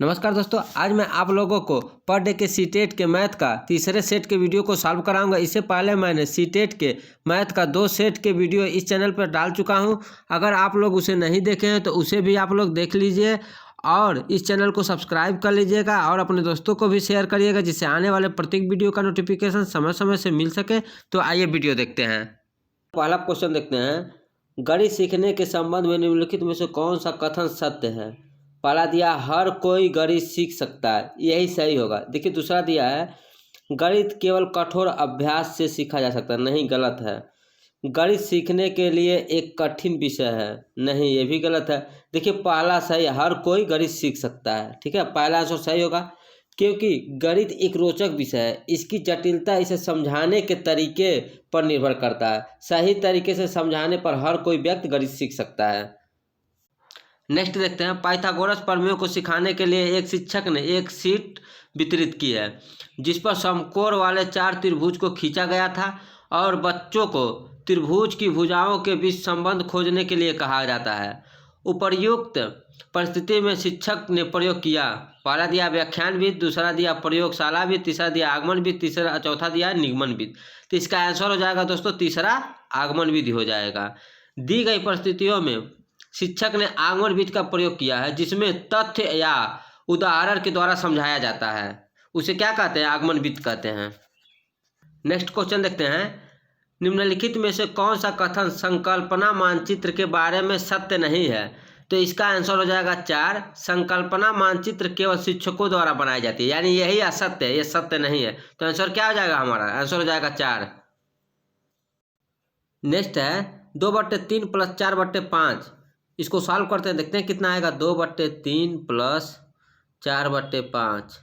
नमस्कार दोस्तों, आज मैं आप लोगों को पर डे के सीटेट के मैथ का तीसरे सेट के वीडियो को सॉल्व कराऊंगा। इससे पहले मैंने सीटेट के मैथ का 2 सेट के वीडियो इस चैनल पर डाल चुका हूं। अगर आप लोग उसे नहीं देखे हैं तो उसे भी आप लोग देख लीजिए और इस चैनल को सब्सक्राइब कर लीजिएगा और अपने दोस्तों को भी शेयर करिएगा, जिससे आने वाले प्रत्येक वीडियो का नोटिफिकेशन समय समय से मिल सके। तो आइए वीडियो देखते हैं। पहला क्वेश्चन देखते हैं, गणित सीखने के संबंध में निम्नलिखित में से कौन सा कथन सत्य है। पहला दिया हर कोई गणित सीख सकता है, यही सही होगा। देखिए दूसरा दिया है गणित केवल कठोर अभ्यास से सीखा जा सकता है, नहीं, गलत है। गणित सीखने के लिए एक कठिन विषय है, नहीं, ये भी गलत है। देखिए पहला सही, हर कोई गणित सीख सकता है, ठीक है, पहला आंसर सही होगा, क्योंकि गणित एक रोचक विषय है। इसकी जटिलता इसे समझाने के तरीके पर निर्भर करता है। सही तरीके से समझाने पर हर कोई व्यक्ति गणित सीख सकता है। नेक्स्ट देखते हैं, पाइथागोरस प्रमेयों को सिखाने के लिए एक शिक्षक ने एक शीट वितरित की है जिस पर समकोण वाले 4 त्रिभुज को खींचा गया था और बच्चों को त्रिभुज की भुजाओं के बीच संबंध खोजने के लिए कहा जाता है। उपर्युक्त परिस्थिति में शिक्षक ने प्रयोग किया। पहला दिया व्याख्यान विधि, दूसरा दिया प्रयोगशाला विधि, तीसरा दिया आगमन विधि, तीसरा चौथा दिया निगमन विधि। तो इसका आंसर हो जाएगा दोस्तों तीसरा, आगमन विधि हो जाएगा। दी गई परिस्थितियों में शिक्षक ने आगमन विधि का प्रयोग किया है, जिसमें तथ्य या उदाहरण के द्वारा समझाया जाता है, उसे क्या कहते हैं, आगमन विधि कहते हैं। नेक्स्ट क्वेश्चन देखते हैं, निम्नलिखित में से कौन सा कथन संकल्पना मानचित्र के बारे में सत्य नहीं है। तो इसका आंसर हो जाएगा 4, संकल्पना मानचित्र केवल शिक्षकों द्वारा बनाई जाती है, यानी यही असत्य है, ये सत्य नहीं है। तो आंसर क्या हो जाएगा, हमारा आंसर हो जाएगा 4। नेक्स्ट है 2/3 + 4/5। इसको सॉल्व करते हैं, देखते हैं कितना आएगा। 2/3 + 4/5।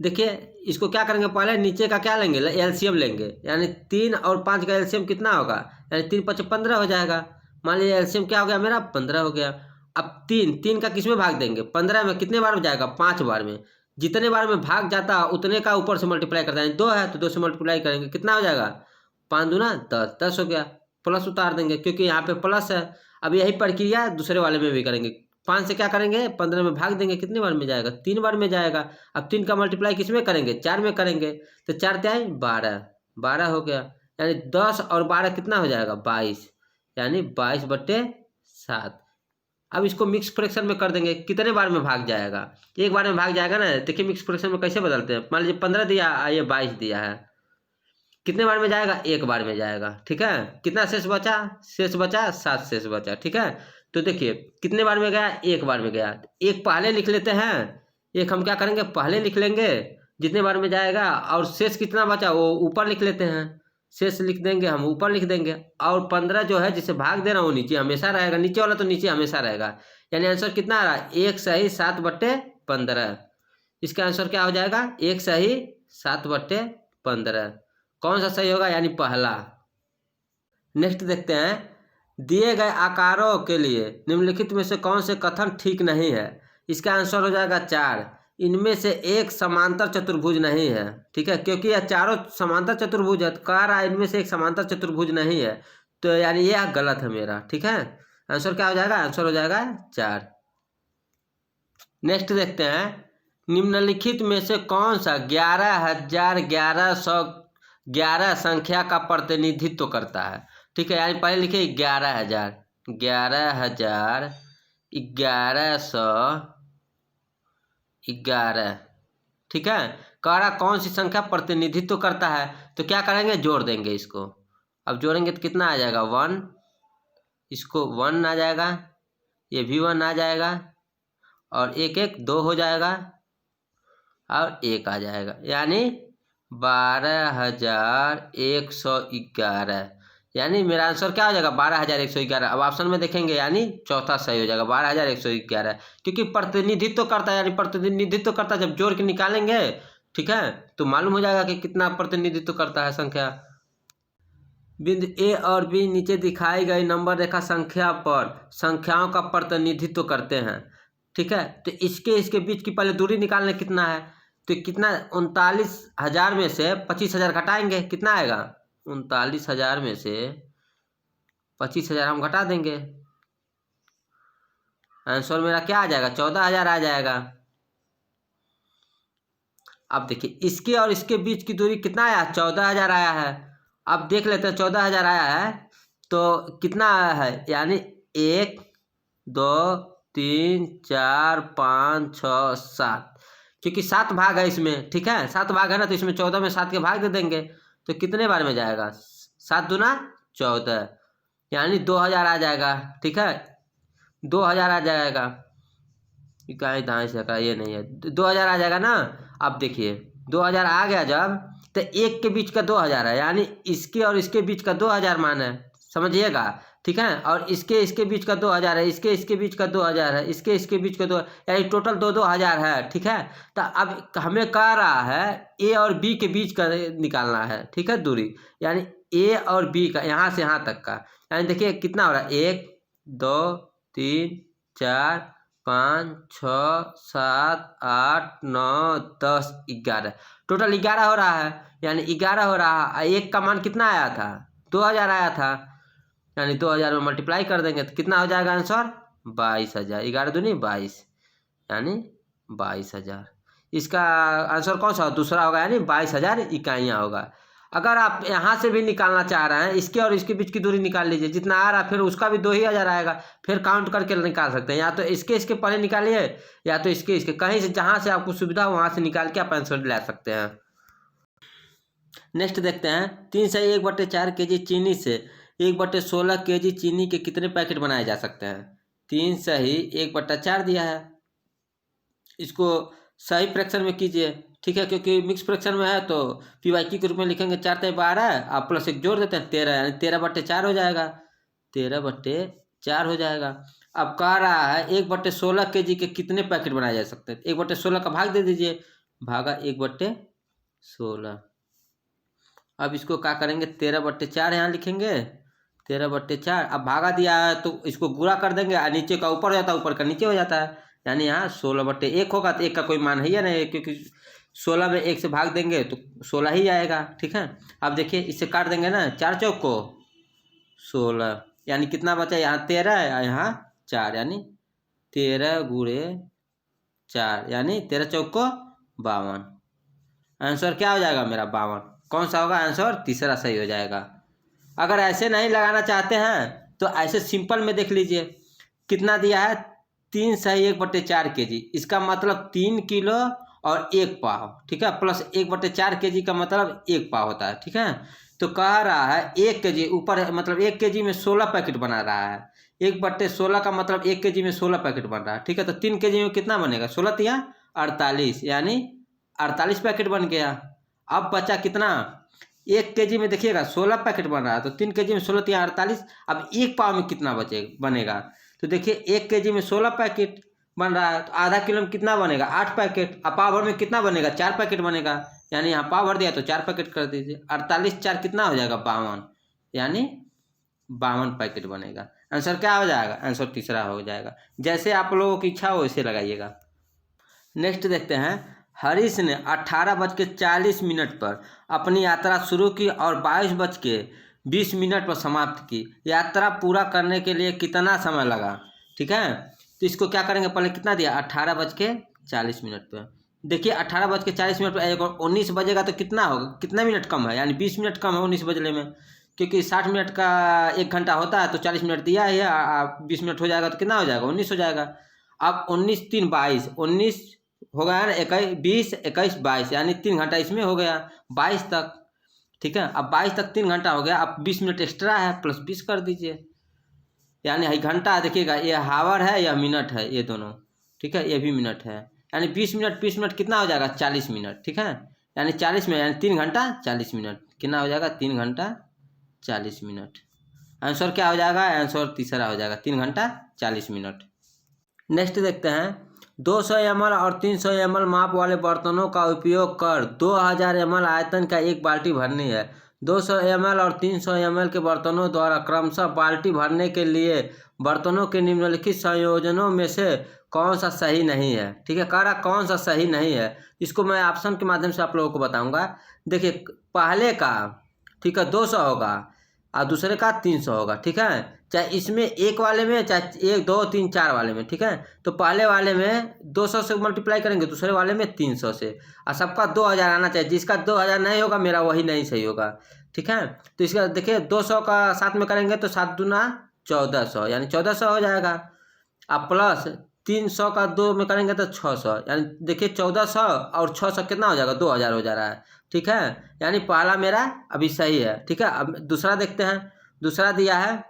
देखिए इसको क्या करेंगे, पहले नीचे का क्या लेंगे, एलसीएम लेंगे, यानी 3 और 5 का एलसीएम कितना होगा, यानी 3 × 5 = 15 हो जाएगा। मान लीजिए एलसीएम क्या हो गया मेरा, 15 हो गया। अब 3 का किस में भाग देंगे, 15 में कितने बार में जाएगा, 5 बार में। जितने बार में भाग जाता है उतने का ऊपर से मल्टीप्लाई करता है, 2 है तो 2 से मल्टीप्लाई करेंगे, कितना हो जाएगा, 5 दूना 10, 10 हो गया। प्लस उतार देंगे क्योंकि यहाँ पे प्लस है। अब यही प्रक्रिया दूसरे वाले में भी करेंगे। 5 से क्या करेंगे, 15 में भाग देंगे, कितने बार में जाएगा, 3 बार में जाएगा। अब 3 का मल्टीप्लाई किस में करेंगे, 4 में करेंगे, तो 4 × 3 = 12, 12 हो गया। यानी 10 और 12 कितना हो जाएगा, 22, यानी 22/7। अब इसको मिक्स फ्रैक्शन में कर देंगे, कितने बार में भाग जाएगा, एक बार में भाग जाएगा ना। देखिए मिक्स फ्रैक्शन में कैसे बदलते हैं, मान लीजिए 15 दिया, ये 22 दिया है, कितने बार में जाएगा, एक बार में जाएगा, ठीक है। कितना शेष बचा, 7 शेष बचा, ठीक है। तो देखिए कितने बार में गया, एक बार में गया। एक पहले लिख लेते हैं, एक हम क्या करेंगे, पहले लिख लेंगे जितने बार में जाएगा, और शेष कितना बचा वो ऊपर लिख लेते हैं। शेष लिख देंगे हम, ऊपर लिख देंगे, और 15 जो है जिसे भाग दे रहा हूँ वो नीचे हमेशा रहेगा, नीचे वाला तो नीचे हमेशा रहेगा। यानी आंसर कितना आ रहा है, 1 सही 7/15। इसका आंसर क्या हो जाएगा, 1 सही 7/15। कौन सा सही होगा, यानी पहला। नेक्स्ट देखते हैं, दिए गए आकारों के लिए निम्नलिखित में से कौन से कथन ठीक नहीं है। इसका आंसर हो जाएगा 4, इनमें से एक समांतर चतुर्भुज नहीं है, ठीक है, क्योंकि यह चारों समांतर चतुर्भुज है, तो कह रहा है इनमें से एक समांतर चतुर्भुज नहीं है, तो यानी यह गलत है मेरा, ठीक है। आंसर क्या हो जाएगा, आंसर हो जाएगा 4। नेक्स्ट देखते हैं, निम्नलिखित में से कौन सा 11,1111 संख्या का प्रतिनिधित्व करता है, ठीक है। यानी पहले लिखिए 11,000, 11,1111, ठीक है। कह कौन सी संख्या प्रतिनिधित्व करता है, तो क्या करेंगे, जोड़ देंगे इसको। अब जोड़ेंगे तो कितना आ जाएगा, 1, इसको 1 आ जाएगा, ये भी 1 आ जाएगा, और 1 1 2 हो जाएगा, और 1 आ जाएगा, यानी 12,111। यानी मेरा आंसर क्या हो जाएगा, 12,111। अब ऑप्शन में देखेंगे, यानी चौथा सही हो जाएगा, 12,111, क्योंकि प्रतिनिधित्व करता है, यानी प्रतिनिधित्व करता है। जब जोड़ के निकालेंगे, ठीक है, तो मालूम हो जाएगा कि कितना प्रतिनिधित्व करता है संख्या। बिंदु ए और बी नीचे दिखाई गई नंबर रेखा संख्या पर संख्याओं का प्रतिनिधित्व करते हैं, ठीक है। तो इसके बीच की पहले दूरी निकालने कितना है, तो कितना, 39,000 में से 25,000 घटाएंगे, कितना आएगा, 39,000 में से 25,000 हम घटा देंगे, आंसर मेरा क्या आ जाएगा, 14,000 आ जाएगा। अब देखिए इसके और इसके बीच की दूरी कितना आया, 14,000 आया है। अब देख लेते हैं 14,000 आया है तो कितना आया है, यानी 1 2 3 4 5 6 7, क्योंकि 7 भाग है इसमें, ठीक है 7 भाग है ना, तो इसमें 14 में 7 के भाग दे देंगे तो कितने बार में जाएगा, 7 दूना 14, यानी 2,000 आ जाएगा, ठीक है 2,000 आ जाएगा। इकाई दाएं से का ये नहीं है, 2,000 आ जाएगा ना। अब देखिए 2,000 आ गया जब, तो एक के बीच का 2,000 है, यानी इसके और इसके बीच का 2,000 मान है, समझिएगा, ठीक है। और इसके बीच का 2,000 है, इसके बीच का 2,000 है, इसके बीच का 2, यानी टोटल 2,000 है, ठीक है। तो अब हमें कह रहा है ए और बी के बीच का निकालना है, ठीक है दूरी, यानी ए और बी का यहाँ से यहाँ तक का, यानी देखिए कितना हो रहा है 1 2 3 4 5 6 7 8 9 10 11, टोटल 11 हो रहा है, यानी 11 हो रहा है। एक का मान कितना आया था, 2,000 आया था, यानी 2,000 में मल्टीप्लाई कर देंगे तो कितना हो जाएगा आंसर, 22,000, 11 दूनी 22, यानी 22,000। इसका आंसर कौन सा दूसरा होगा, यानी 22,000 इकाइयाँ होगा। अगर आप यहाँ से भी निकालना चाह रहे हैं, इसके और इसके बीच की दूरी निकाल लीजिए, जितना आ रहा फिर उसका भी 2,000 आएगा, फिर काउंट करके निकाल सकते हैं, या तो इसके पहले निकालिए या तो इसके कहीं से जहाँ से आपको सुविधा हो वहाँ से निकाल के आप आंसर ला सकते हैं। नेक्स्ट देखते हैं 3 से 1/4 kg चीनी से 1/16 kg चीनी के कितने पैकेट बनाए जा सकते हैं। 3 सही 1/4 दिया है, इसको सही फ्रैक्शन में कीजिए, ठीक है, क्योंकि मिक्स फ्रैक्शन में है तो PYQ के रूप में लिखेंगे 4 × 12, आप प्लस 1 जोड़ देते हैं 13, यानी 13/4 हो जाएगा, 13/4 हो जाएगा। अब कह रहा है 1/16 kg के कितने पैकेट बनाए जा सकते हैं, 1/16 का भाग दे दीजिए, भागा 1/16। अब इसको क्या करेंगे 13/4 यहाँ लिखेंगे, 13/4, अब भागा दिया है तो इसको गुणा कर देंगे, और नीचे का ऊपर हो जाता है ऊपर का नीचे हो जाता है, यानी यहाँ 16/1 होगा, तो 1 का कोई मान है या नहीं, क्योंकि 16 में 1 से भाग देंगे तो 16 ही आएगा, ठीक है। अब देखिए इससे काट देंगे ना, 4 चौक को 16, यानी कितना बचा, यहाँ 13 है यहाँ 4, यानी 13 × 4, यानी 13 चौक को 52। आंसर क्या हो जाएगा मेरा 52, कौन सा होगा आंसर, तीसरा सही हो जाएगा। अगर ऐसे नहीं लगाना चाहते हैं तो ऐसे सिंपल में देख लीजिए कितना दिया है, 3 सही 1/4 kg, इसका मतलब 3 किलो और 1 पाव, ठीक है, प्लस 1/4 kg का मतलब 1 पाव होता है, ठीक है। तो कह रहा है 1 kg ऊपर, मतलब 1 kg में 16 पैकेट बना रहा है, 1/16 का मतलब 1 kg में 16 पैकेट बन रहा है, ठीक है। तो 3 kg में कितना बनेगा, 16 या 48, यानी 48 पैकेट बन गया। अब बचा कितना, 1 kg में देखिएगा 16 पैकेट बन रहा है, तो 3 kg में 16 या 48, अब 1 पाव में कितना बनेगा, तो देखिए 1 kg में 16 पैकेट बन रहा है, तो आधा किलो में कितना बनेगा 8 पैकेट, अब पाव भर में कितना बनेगा 4 पैकेट बनेगा, यानी यहाँ पाव भर दिया तो 4 पैकेट कर दीजिए, 48 4 कितना हो जाएगा 52, यानी 52 पैकेट बनेगा। आंसर क्या हो जाएगा, आंसर तीसरा हो जाएगा। जैसे आप लोगों की इच्छा हो वैसे लगाइएगा। नेक्स्ट देखते हैं, हरीश ने 18:40 पर अपनी यात्रा शुरू की और 22:20 पर समाप्त की। यात्रा पूरा करने के लिए कितना समय लगा, ठीक है। तो इसको क्या करेंगे, पहले कितना दिया 18:40 पर, देखिए 18:40 पर 19 बजेगा तो कितना होगा, कितना मिनट कम है, यानी 20 मिनट कम है 19 बजने में, क्योंकि 60 मिनट का 1 घंटा होता है तो 40 मिनट दिया है, 20 मिनट हो जाएगा तो कितना हो जाएगा 19 हो जाएगा। अब 19 3 22, 19 हो गया ना, 21 20 21 22, यानी 3 घंटा इसमें हो गया 22 तक, ठीक है। अब 22 तक 3 घंटा हो गया, अब 20 मिनट एक्स्ट्रा है प्लस 20 कर दीजिए, यानी घंटा देखिएगा ये हावर है या मिनट है, ये दोनों, ठीक है, ये भी मिनट है, यानी 20 मिनट कितना हो जाएगा 40 मिनट, ठीक है, यानी 40 में यानी 3 घंटा 40 मिनट, कितना हो जाएगा 3 घंटा 40 मिनट। आंसर क्या हो जाएगा, आंसर तीसरा हो जाएगा 3 घंटा 40 मिनट। नेक्स्ट देखते हैं, 200 ml और 300 ml माप वाले बर्तनों का उपयोग कर 2000 ml आयतन का एक बाल्टी भरनी है। 200 ml और 300 ml के बर्तनों द्वारा क्रमशः बाल्टी भरने के लिए बर्तनों के निम्नलिखित संयोजनों में से कौन सा सही नहीं है, ठीक है। कह रहा कौन सा सही नहीं है, इसको मैं ऑप्शन के माध्यम से आप लोगों को बताऊंगा। देखिए पहले का, ठीक है, 200 होगा, और दूसरे का 300 होगा, ठीक है। चाहे इसमें एक वाले में, चाहे 1 2 3 4 वाले में, ठीक है। तो पहले वाले में 200 से मल्टीप्लाई करेंगे, दूसरे वाले में 300 से, और सबका 2000 आना चाहिए। जिसका 2000 नहीं होगा मेरा वही नहीं सही होगा, ठीक है। तो इसका देखिए 200 का 7 में करेंगे तो 7 दूना 1400, यानी 1400 हो जाएगा। अब प्लस 300 का 2 में करेंगे तो 600, यानी देखिए 1400 और 600 कितना हो जाएगा, 2000 हो जा रहा है, ठीक है। यानी पहला मेरा अभी सही है, ठीक है। अब दूसरा देखते हैं। दूसरा दिया है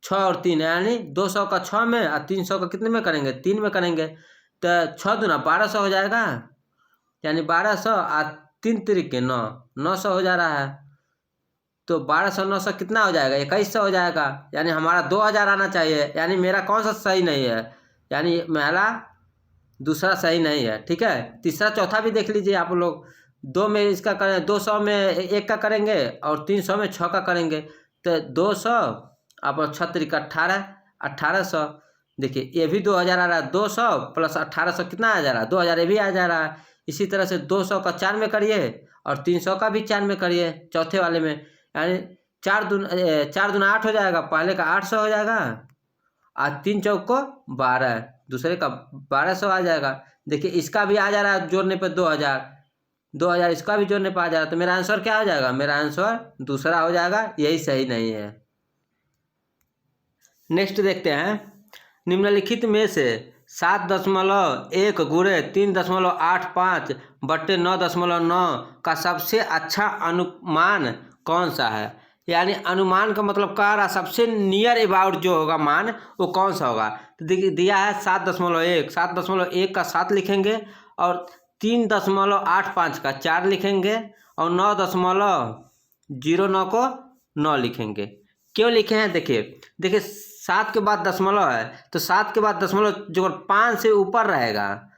6 और 3, यानी 200 का 6 में और 300 का कितने में करेंगे, 3 में करेंगे तो 6 दूना 1200 हो जाएगा, यानी 1200 और 3 तरीके 900 हो जा रहा है। तो 1200 900 कितना हो जाएगा, 2100 हो जाएगा। यानी हमारा 2000 आना चाहिए, यानी मेरा कौन सा सही नहीं है, यानी मेरा दूसरा सही नहीं है, ठीक है। तीसरा चौथा भी देख लीजिए आप लोग। 2 में इसका करें, 200 में 1 का करेंगे और 300 में 6 का करेंगे तो 200 अब 6 तरीका 18, 1800। देखिए ये भी 2000 आ रहा है, 200 प्लस 1800 कितना आ जा रहा है, 2000 ये भी आ जा रहा है। इसी तरह से 200 का 4 में करिए और 300 का भी 4 में करिए, चौथे वाले में, यानी 4 दूना 8 हो जाएगा, पहले का 800 हो जाएगा और 3 चौक को 12, दूसरे का 1200 आ जाएगा। देखिए इसका भी आ जा रहा है जोड़ने पे 2000 इसका भी जोड़ने पे आ जा रहा है। तो मेरा आंसर क्या हो जाएगा, मेरा आंसर दूसरा हो जाएगा, यही सही नहीं है। नेक्स्ट देखते हैं। निम्नलिखित में से 7.1 गुणे 3.85 बट्टे 9.9 का सबसे अच्छा अनुमान कौन सा है। यानी अनुमान का मतलब कह रहा सबसे नियर अबाउट जो होगा मान वो कौन सा होगा। तो देखिए दिया है 7.1 का 7 लिखेंगे और 3.85 का 4 लिखेंगे और 9.09 को 9 लिखेंगे। क्यों लिखे हैं, देखिए 7 के बाद दशमलव है तो 7 के बाद दशमलव जो 5 से ऊपर रहेगा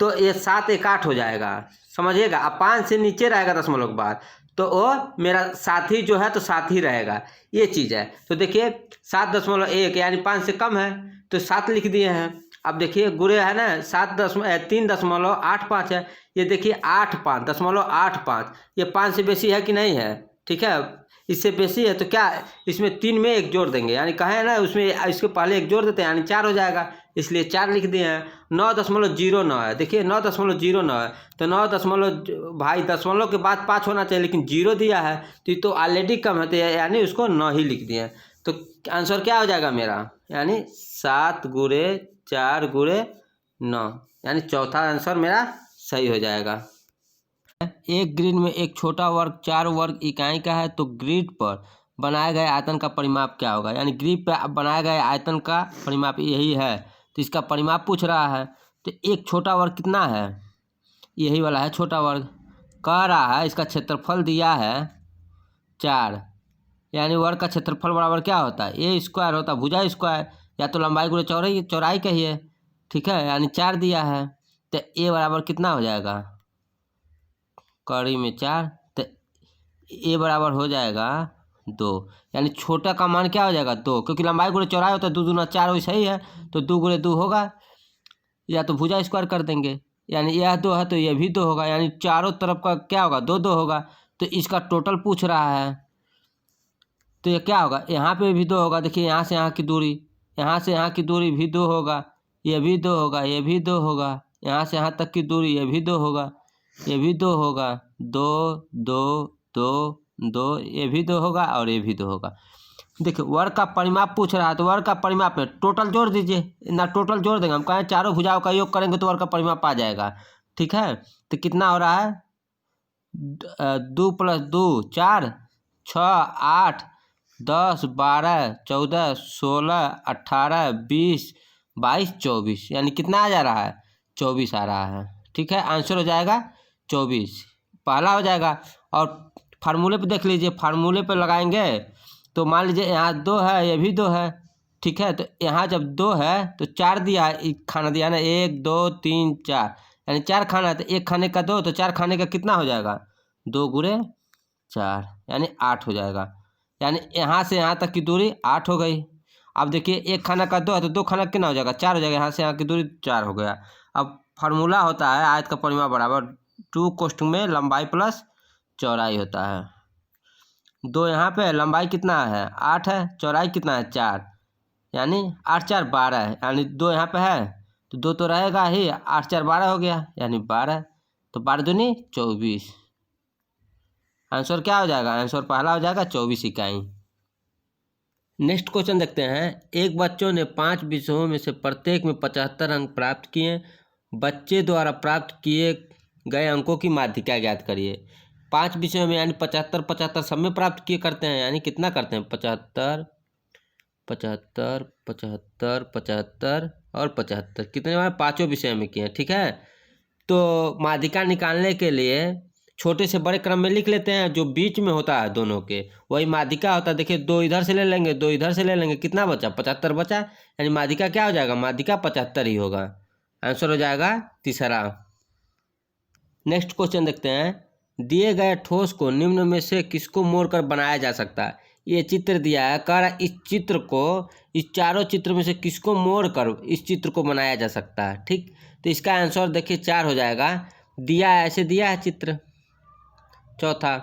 तो ये 7 1 8 हो जाएगा, समझिएगा। अब 5 से नीचे रहेगा दशमलव के बाद तो वो मेरा साथी जो है तो साथ ही रहेगा, ये चीज़ है। तो देखिए 7.1 यानी 5 से कम है तो 7 लिख दिए हैं। अब देखिए गुणे है ना 3.85 है, ये देखिए 8.5 ये 5 से बेसी है कि नहीं है, ठीक है। इससे बेसी है तो क्या इसमें 3 में 1 जोड़ देंगे, यानी कहे ना उसमें इसके पहले 1 जोड़ देते हैं यानी 4 हो जाएगा, इसलिए 4 लिख दिए हैं। 9.09 है, देखिए 9.09 है तो 9 भाई दशमलव के बाद 5 होना चाहिए लेकिन 0 दिया है तो ऑलरेडी कम है तो यानी उसको 9 ही लिख दिए। तो आंसर क्या हो जाएगा मेरा, यानी 7 गुणे 4 गुणे 9, यानी चौथा आंसर मेरा सही हो जाएगा। एक ग्रिड में एक छोटा वर्ग 4 वर्ग इकाई का है तो ग्रिड पर बनाए गए आयतन का परिमाप क्या होगा। यानी ग्रिड पर बनाए गए आयतन का परिमाप यही है तो इसका परिमाप पूछ रहा है। तो एक छोटा वर्ग कितना है, यही वाला है छोटा वर्ग। कह रहा है इसका क्षेत्रफल दिया है 4, यानी वर्ग का क्षेत्रफल बराबर क्या होता है, ए स्क्वायर होता है भुजा स्क्वायर, या तो लंबाई गुणे चौड़ाई कहिए, ठीक है। यानी 4 दिया है तो ए बराबर कितना हो जाएगा, कड़ी में 4 तो ए बराबर हो जाएगा 2, यानी छोटा का मान क्या हो जाएगा 2, क्योंकि लंबाई गुणे चौड़ाई होता है 2 दूना 4 वही सही है तो 2 गुणे 2 होगा, या तो भुजा स्क्वायर कर देंगे, यानी यह 2 है तो यह भी 2 होगा, यानी चारों तरफ का क्या होगा 2 2 होगा। तो इसका टोटल पूछ रहा है तो ये क्या होगा, यहाँ पे भी 2 होगा। देखिए यहाँ से यहाँ की दूरी, यहाँ से यहाँ की दूरी भी 2 होगा, ये भी 2 होगा, ये भी 2 होगा, यहाँ से यहाँ तक की दूरी ये भी 2 होगा, ये भी 2 होगा, 2 2 2 2 ये भी 2 होगा और ये भी 2 होगा। देखिए वर्ग का परिमाप पूछ रहा है तो वर्ग का परिमाप में टोटल जोड़ दीजिए ना, टोटल जोड़ देंगे हम, कहें चारों भुजाओं का योग करेंगे तो वर्ग का परिमाप आ जाएगा, ठीक है। तो कितना हो रहा है 2 + 2 4 6 8 10 12 14 16 18 20 22 24, यानी कितना आ जा रहा है 24 आ रहा है, ठीक है। आंसर हो जाएगा 24 पहला हो जाएगा। और फार्मूले पे देख लीजिए, फार्मूले पे लगाएंगे तो मान लीजिए यहाँ 2 है ये भी 2 है, ठीक है। तो यहाँ जब 2 है तो 4 दिया है, खाना दिया ना 1 2 3 4, यानी 4 खाना है तो 1 खाने का 2 तो 4 खाने का कितना हो जाएगा 2 गुणे 4, यानी 8 हो जाएगा। यानी यहाँ से यहाँ तक की दूरी 8 हो गई। अब देखिए 1 खाना का 2 है तो 2 खाना कितना हो जाएगा 4 हो जाएगा, यहाँ से यहाँ की दूरी 4 हो गया। अब फार्मूला होता है आयत का परिमाप बराबर 2 कोष्ठक में लंबाई प्लस चौड़ाई होता है। 2 यहाँ पे लंबाई कितना है 8 है, चौड़ाई कितना है 4, यानी 8 4 12 है, यानी 2 यहाँ पे है तो 2 तो रहेगा ही, 8 4 12 हो गया यानी 12, तो 12 दूनी 24। आंसर क्या हो जाएगा, आंसर पहला हो जाएगा 24 इकाई। नेक्स्ट क्वेश्चन देखते हैं। एक बच्चों ने 5 विषयों में से प्रत्येक में 75 अंक प्राप्त किए। बच्चे द्वारा प्राप्त किए गए अंकों की माध्यिका ज्ञात करिए। 5 विषयों में यानी 75 75 सब में प्राप्त किए करते हैं, यानी कितना करते हैं 75 75 75 75 और 75, कितने बार 5 विषय में किए हैं। ठीक है, तो माध्यिका निकालने के लिए छोटे से बड़े क्रम में लिख लेते हैं, जो बीच में होता है दोनों के वही माध्यिका होता है। देखिए 2 इधर से ले लेंगे, 2 इधर से ले लेंगे, कितना बचा 75 बचा, यानी माध्यिका क्या हो जाएगा, माध्यिका 75 ही होगा। आंसर हो जाएगा तीसरा। नेक्स्ट क्वेश्चन देखते हैं। दिए गए ठोस को निम्न में से किसको मोड़कर बनाया जा सकता है। ये चित्र दिया है, कह रहा इस चित्र को, इस चारों चित्र में से किसको मोड़कर इस चित्र को बनाया जा सकता है। ठीक, तो इसका आंसर देखिए 4 हो जाएगा। दिया है, ऐसे दिया है चित्र, चौथा,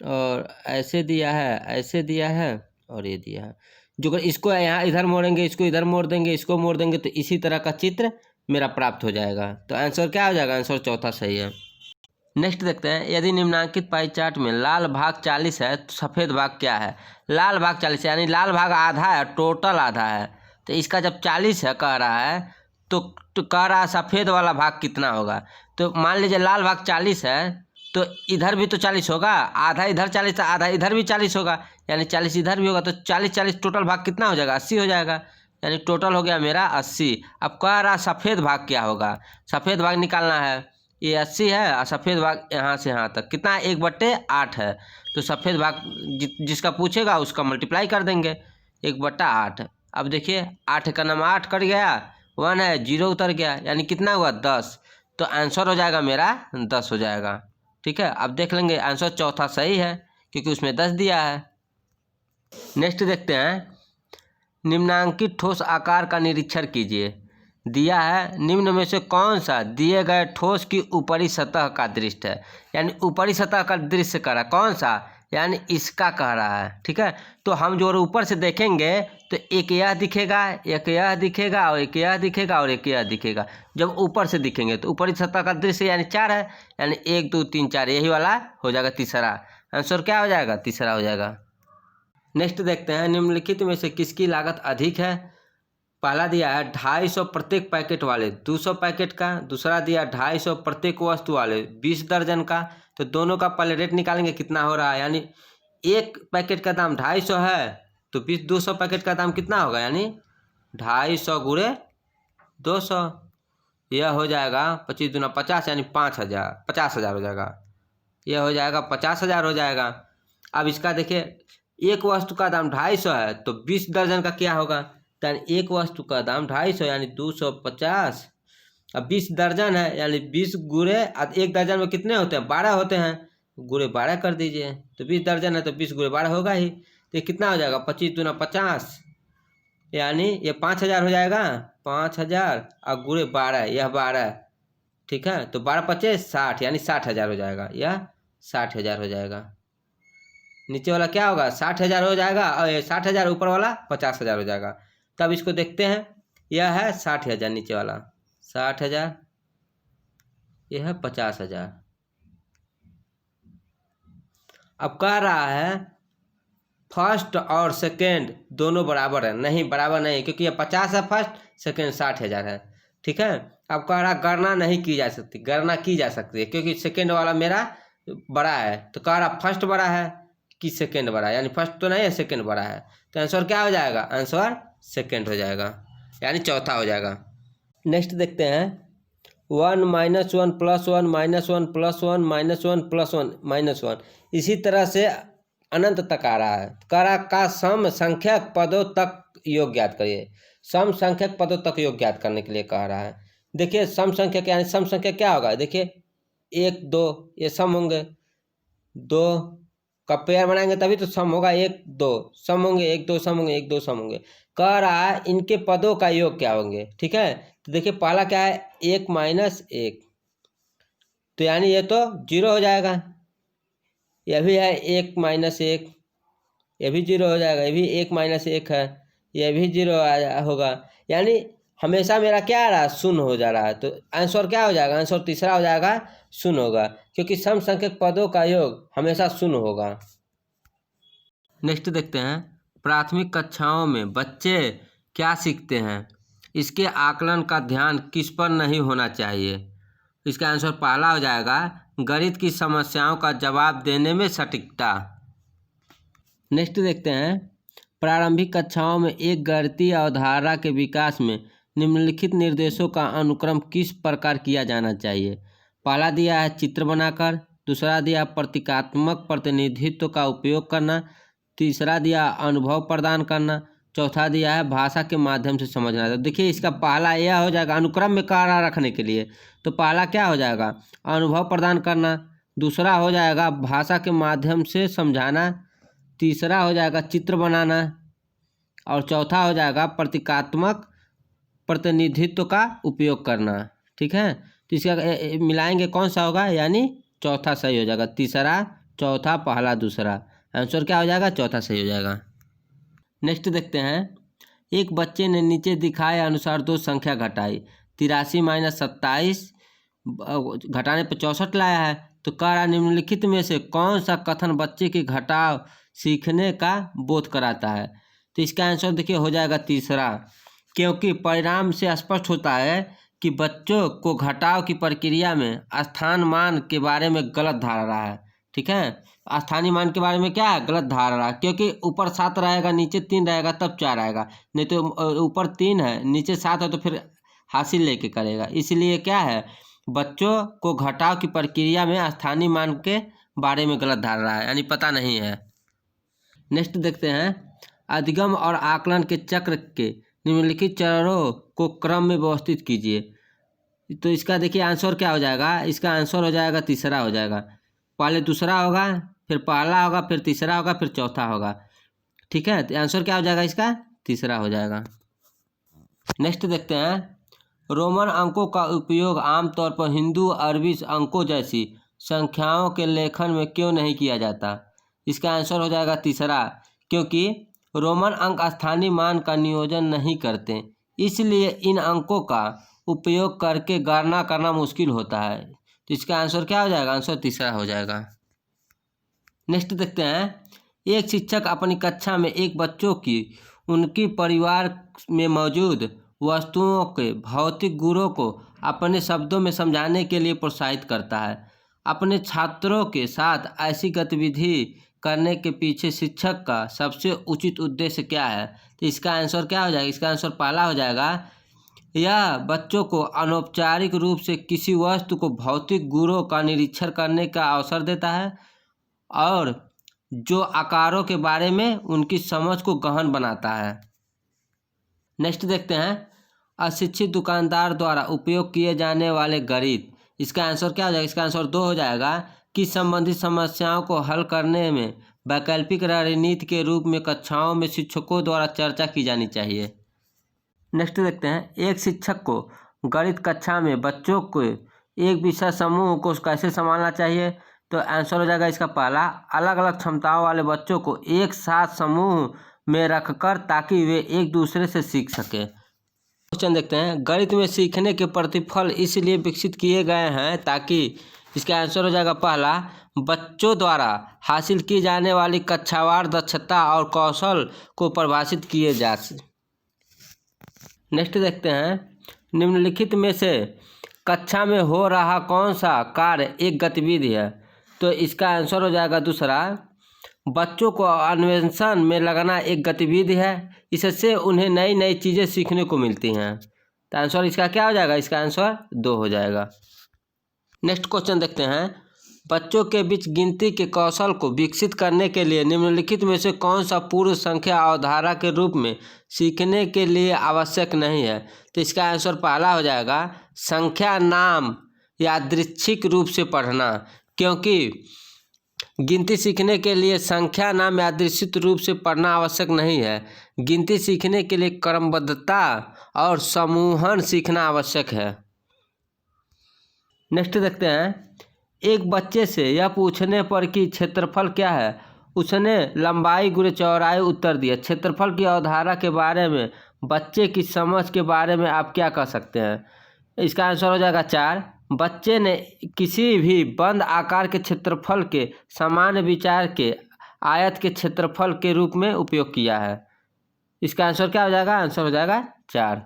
और ऐसे दिया है, ऐसे दिया है, और ये दिया है। जो इसको यहाँ इधर मोड़ेंगे, इसको इधर मोड़ देंगे, इसको मोड़ देंगे, तो इसी तरह का चित्र मेरा प्राप्त हो जाएगा। तो आंसर क्या हो जाएगा, आंसर चौथा सही है। नेक्स्ट देखते हैं। यदि निम्नांकित पाई चार्ट में लाल भाग 40 है तो सफ़ेद भाग क्या है। लाल भाग 40 यानी लाल भाग आधा है, टोटल आधा है, तो इसका जब 40 है कह रहा है तो कह रहा है सफ़ेद वाला भाग कितना होगा। तो मान लीजिए लाल भाग 40 है तो इधर भी तो 40 होगा, आधा इधर 40 आधा इधर भी 40 होगा, यानी 40 इधर भी होगा, तो 40 40 टोटल भाग कितना हो जाएगा 80 हो जाएगा, यानी टोटल हो गया मेरा 80। अब कह रहा सफ़ेद भाग क्या होगा, सफ़ेद भाग निकालना है। ये 80 है और सफ़ेद भाग यहाँ से यहाँ तक कितना है 1/8 है, तो सफ़ेद भाग जिसका पूछेगा उसका मल्टीप्लाई कर देंगे 1/8। अब देखिए 8 का नाम 8 कट गया, 1 है 0 उतर गया, यानी कितना हुआ 10, तो आंसर हो जाएगा मेरा 10 हो जाएगा। ठीक है, अब देख लेंगे आंसर चौथा सही है क्योंकि उसमें 10 दिया है। नेक्स्ट देखते हैं। निम्नांकित ठोस आकार का निरीक्षण कीजिए। दिया है निम्न में से कौन सा दिए गए ठोस की ऊपरी सतह का दृश्य है, यानी ऊपरी सतह का दृश्य कह रहा है, कौन सा, यानी इसका कह रहा है। ठीक है, तो हम जो ऊपर से देखेंगे तो एक यह दिखेगा, एक यह दिखेगा, और एक यह दिखेगा, और एक यह दिखेगा। जब ऊपर से दिखेंगे तो ऊपरी सतह का दृश्य यानी 4 है, यानी 1 2 3 4 यही वाला हो जाएगा तीसरा। आंसर क्या हो जाएगा, तीसरा हो जाएगा। नेक्स्ट देखते हैं। निम्नलिखित में से किसकी लागत अधिक है। पहला दिया है 250 प्रत्येक पैकेट वाले 200 पैकेट का, दूसरा दिया 250 प्रत्येक वस्तु वाले 20 दर्जन का। तो दोनों का पहले रेट निकालेंगे कितना हो रहा है, यानी एक पैकेट का दाम 250 है तो 200 पैकेट का दाम कितना होगा, यानी 250 गुणे 200, यह हो जाएगा 25 दूना 50 यानी 50,000 हो जाएगा, यह हो जाएगा 50,000 हो जाएगा। अब इसका देखिए एक वस्तु का दाम 250 है तो 20 दर्जन का क्या होगा, यानी एक वस्तु का दाम 250 यानी 250, अब 20 दर्जन है यानी 20 गुणे, एक दर्जन में कितने होते हैं 12 होते हैं, गुणे 12 कर दीजिए, तो 20 दर्जन है तो 20 गुणे 12 होगा ही, तो ये कितना हो जाएगा 25 दूना 50, यानी ये 5,000 हो जाएगा, 5,000 और गुणे 12 यह 12। ठीक है, तो 12 25 60 यानी 60,000 हो जाएगा, यह 60,000 हो जाएगा। नीचे वाला क्या होगा 60,000 हो जाएगा, और 60,000 ऊपर वाला 50,000 हो जाएगा। तब इसको देखते हैं, यह है 60,000 नीचे वाला 60,000, यह है 50,000। अब कह रहा है फर्स्ट और सेकेंड दोनों बराबर है, नहीं बराबर नहीं, क्योंकि ये 50 है फर्स्ट, सेकेंड 60,000 है। ठीक है, अब कह रहा गणना नहीं की जा सकती, गणना की जा सकती है क्योंकि सेकेंड वाला मेरा बड़ा है, तो कह रहा फर्स्ट बड़ा है कि सेकेंड बड़ा है, यानी फर्स्ट तो नहीं है सेकेंड बड़ा है, तो आंसर क्या हो जाएगा, आंसर सेकेंड हो जाएगा, यानी चौथा हो जाएगा। नेक्स्ट देखते हैं। 1 - 1 + 1 - 1 + 1 - 1 + 1 - 1, इसी तरह से अनंत तक आ रहा है। कह रहा का सम संख्यक पदों तक योग ज्ञात करिए। सम संख्यक पदों तक योग ज्ञात करने के लिए कह रहा है। देखिए सम संख्यक यानी सम संख्यक क्या होगा, देखिए 1 2 ये सम होंगे, 2 का पेयर बनाएंगे तभी तो सम होगा, 1 2 सम होंगे, 1 2 सम होंगे, 1 2 सम होंगे। कह रहा है इनके पदों का योग क्या होंगे। ठीक है, तो देखिए पहला क्या है 1 - 1, तो यानी ये तो 0 हो जाएगा, यह भी है 1 माइनस 1, यह भी 0 हो जाएगा, ये भी 1 माइनस 1 है, यह भी 0 होगा। यानी हमेशा मेरा क्या आ रहा है, शून्य हो जा रहा है। तो आंसर क्या हो जाएगा, आंसर तीसरा हो जाएगा, शून्य होगा, क्योंकि समसंख्यक पदों का योग हमेशा शून्य होगा। नेक्स्ट देखते हैं, प्राथमिक कक्षाओं में बच्चे क्या सीखते हैं, इसके आकलन का ध्यान किस पर नहीं होना चाहिए। इसका आंसर पहला हो जाएगा, गणित की समस्याओं का जवाब देने में सटीकता। नेक्स्ट देखते हैं, प्रारंभिक कक्षाओं में एक गणितीय अवधारणा के विकास में निम्नलिखित निर्देशों का अनुक्रम किस प्रकार किया जाना चाहिए। पहला दिया है चित्र बनाकर, दूसरा दिया प्रतीकात्मक प्रतिनिधित्व का उपयोग करना, तीसरा दिया अनुभव प्रदान करना, चौथा दिया है भाषा के माध्यम से समझना। तो देखिए इसका पहला यह हो जाएगा अनुक्रम में कार्य रखने के लिए, तो पहला क्या हो जाएगा, अनुभव प्रदान करना, दूसरा हो जाएगा भाषा के माध्यम से समझाना, तीसरा हो जाएगा चित्र बनाना, और चौथा हो जाएगा प्रतीकात्मक प्रतिनिधित्व का उपयोग करना। ठीक है, तो इसका मिलाएंगे कौन सा होगा, यानी चौथा सही हो जाएगा, तीसरा चौथा पहला दूसरा, आंसर क्या हो जाएगा, चौथा सही हो जाएगा। नेक्स्ट देखते हैं, एक बच्चे ने नीचे दिखाए अनुसार दो संख्या घटाई, 83 माइनस 27 घटाने पर 64 लाया है। तो कह रहा निम्नलिखित में से कौन सा कथन बच्चे के घटाव सीखने का बोध कराता है। तो इसका आंसर देखिए हो जाएगा तीसरा, क्योंकि परिणाम से स्पष्ट होता है कि बच्चों को घटाव की प्रक्रिया में स्थान मान के बारे में गलत धारणा है। ठीक है, स्थानीय मान के बारे में क्या है, गलत धारणा, क्योंकि ऊपर 7 रहेगा नीचे 3 रहेगा तब 4 आएगा, नहीं तो ऊपर 3 है नीचे 7 है तो फिर हासिल लेके करेगा। इसलिए क्या है, बच्चों को घटाव की प्रक्रिया में स्थानीय मान के बारे में गलत धारणा है, यानी पता नहीं है। नेक्स्ट देखते हैं, अधिगम और आकलन के चक्र के निम्नलिखित चरणों को क्रम में व्यवस्थित कीजिए। तो इसका देखिए आंसर क्या हो जाएगा, इसका आंसर हो जाएगा तीसरा हो जाएगा, पहले दूसरा होगा, फिर पहला होगा, फिर तीसरा होगा, फिर चौथा होगा। ठीक है, तो आंसर क्या हो जाएगा, इसका तीसरा हो जाएगा। नेक्स्ट देखते हैं, रोमन अंकों का उपयोग आमतौर पर हिंदू अरबी अंकों जैसी संख्याओं के लेखन में क्यों नहीं किया जाता। इसका आंसर हो जाएगा तीसरा, क्योंकि रोमन अंक स्थानीय मान का नियोजन नहीं करते, इसलिए इन अंकों का उपयोग करके गणना करना मुश्किल होता है। तो इसका आंसर क्या हो जाएगा, आंसर तीसरा हो जाएगा। नेक्स्ट देखते हैं, एक शिक्षक अपनी कक्षा में एक बच्चों की उनकी परिवार में मौजूद वस्तुओं के भौतिक गुणों को अपने शब्दों में समझाने के लिए प्रोत्साहित करता है। अपने छात्रों के साथ ऐसी गतिविधि करने के पीछे शिक्षक का सबसे उचित उद्देश्य क्या है। तो इसका आंसर क्या हो जाएगा, इसका आंसर पहला हो जाएगा, यह बच्चों को अनौपचारिक रूप से किसी वस्तु को भौतिक गुणों का निरीक्षण करने का अवसर देता है और जो आकारों के बारे में उनकी समझ को गहन बनाता है। नेक्स्ट देखते हैं, अशिक्षित दुकानदार द्वारा उपयोग किए जाने वाले गणित। इसका आंसर क्या हो जाएगा, इसका आंसर 2 हो जाएगा, किस संबंधित समस्याओं को हल करने में वैकल्पिक रणनीति के रूप में कक्षाओं में शिक्षकों द्वारा चर्चा की जानी चाहिए। नेक्स्ट देखते हैं, एक शिक्षक को गणित कक्षा में बच्चों को एक विषय समूह को कैसे संभालना चाहिए। तो आंसर हो जाएगा इसका पहला, अलग अलग क्षमताओं वाले बच्चों को एक साथ समूह में रखकर ताकि वे एक दूसरे से सीख सकें। क्वेश्चन देखते हैं, गणित में सीखने के प्रतिफल इसलिए विकसित किए गए हैं ताकि, इसका आंसर हो जाएगा पहला, बच्चों द्वारा हासिल की जाने वाली कक्षावार दक्षता और कौशल को परिभाषित किए जा सके। नेक्स्ट देखते हैं, निम्नलिखित में से कक्षा में हो रहा कौन सा कार्य एक गतिविधि है। तो इसका आंसर हो जाएगा दूसरा, बच्चों को अन्वेषण में लगाना एक गतिविधि है, इससे उन्हें नई नई चीज़ें सीखने को मिलती हैं। तो आंसर इसका क्या हो जाएगा, इसका आंसर 2 हो जाएगा। नेक्स्ट क्वेश्चन देखते हैं, बच्चों के बीच गिनती के कौशल को विकसित करने के लिए निम्नलिखित में से कौन सा पूर्व संख्या अवधारणा के रूप में सीखने के लिए आवश्यक नहीं है। तो इसका आंसर पहला हो जाएगा, संख्या नाम यादृच्छिक रूप से पढ़ना, क्योंकि गिनती सीखने के लिए संख्या नाम यादृच्छिक रूप से पढ़ना आवश्यक नहीं है। गिनती सीखने के लिए क्रमबद्धता और समूहन सीखना आवश्यक है। नेक्स्ट देखते हैं, एक बच्चे से यह पूछने पर कि क्षेत्रफल क्या है, उसने लंबाई गुणे चौड़ाई उत्तर दिया। क्षेत्रफल की अवधारणा के बारे में बच्चे की समझ के बारे में आप क्या कह सकते हैं? इसका आंसर हो जाएगा 4। बच्चे ने किसी भी बंद आकार के क्षेत्रफल के सामान्य विचार के आयत के क्षेत्रफल के रूप में उपयोग किया है। इसका आंसर क्या हो जाएगा? आंसर हो जाएगा 4।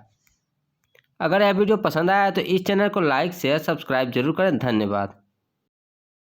अगर यह वीडियो पसंद आया तो इस चैनल को लाइक शेयर सब्सक्राइब जरूर करें। धन्यवाद।